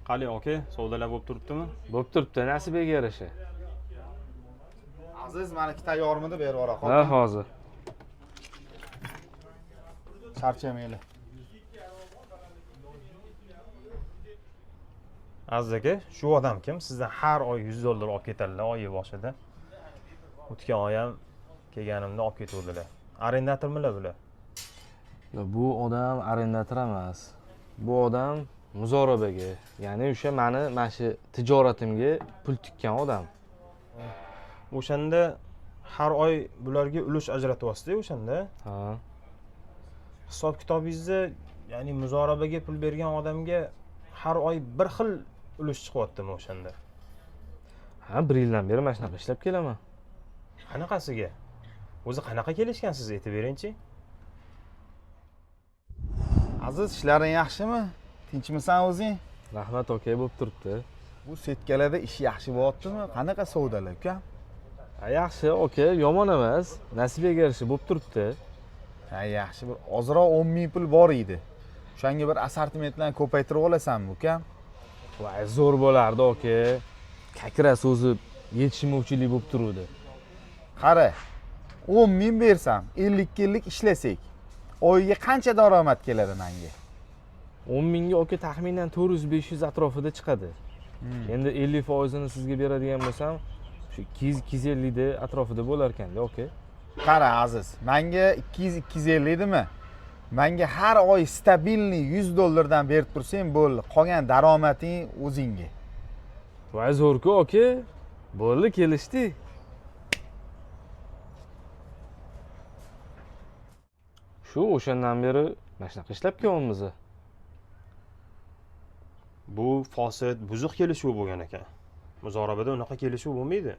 Qani aka, savdolar bo'lib turibdimi? Bo'p turibdi, nasibaga yarasha. Aziz, mana ikkita yormini berib yuboray. Ha, hozir. Charchamayli. Aziz aka, shu odam kim? Sizdan har oy $100 olib ketadilar oy boshida. O'tgan oy ham kelganimda olib ketuvdilar. Arendatormilar bular? Bu odam arendator emas. Bu odam muzorabaga, ya'ni o'sha mana shu tijoratimga pul tikkan odam. O'shanda har oy bularga ulush ajratyapsiz-da o'shanda. Ha. Hisob kitobingizda, ya'ni muzorabaga pul bergan odamga har oy bir xil ulush chiqyaptimi o'shanda? Ha, 1 yildan beri mana shunaqa ishlab kelaman. Qanaqasiga? O'zi qanaqa kelishgansiz, aytib beringchi? Aziz, ishlaring yaxshimi? Tinchmisan o'zing? Rahmat aka, bo'lib turibdi. Bu setkalarda ish yaxshi bo'lyaptimi? Qanaqa savdolar, uka? Ha, yaxshi aka, yomon emas. Nasibaga yarasha bo'lib turibdi. Ha, yaxshi. Bir ozroq 10 ming pul bor edi. O'shanga bir assortimentlarni ko'paytirib olasanmi, uka? Voy, zo'r bo'lardi aka. Kakra so'zi yetishmovchilik bo'lib turuvdi. Qara, 10 ming bersam, 50 yillik ishlasak, oyiga qancha daromad keladi menga? 10 mingga aka taxminan 400-500 atrofida chiqadi. Endi 50% ni sizga beradigan bo'lsam, shu 200-250 da atrofida bo'lar ekanda aka. Qara Aziz, menga 200-250 edimi? Menga har oy stabilniy $100 dan berib tursang bo'ldi. Qolgan daromading o'zingga. Voy, zo'r-ku aka. Bo'ldi, kelishdi. Shu o'shandan beri mana shunaqa ishlab kelyapmiz. Bu fosil, buzuq kelishuv bo'lgan ekan. Muzorabada unaqa kelishuv bo'lmaydi.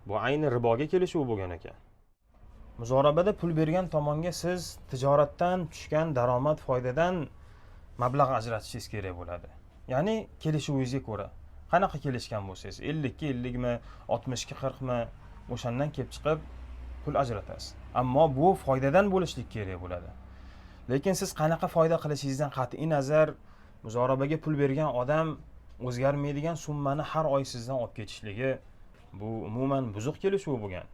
Bu ayni riboga kelishuv bo'lgan ekan. Muzorabada pul bergan tomonga siz tijoratdan tushgan daromad foydadan mablag' ajratishingiz kerak bo'ladi. Ya'ni kelishuvingizga ko'ra. Qanaqa kelishgan bo'lsangiz, 50 ga 50 mi, 60 ga 40 mi, o'shandan kelib chiqib pul ajratasiz. Ammo bu foydadan bo'lishlik kerak bo'ladi. Lekin siz qanaqa foyda qilishingizdan qat'iy nazar muzorabaga pul bergan odam o'zgarmaydigan summani har oy sizdan olib ketishligi bu umuman buzuq kelishuv bo'lgan.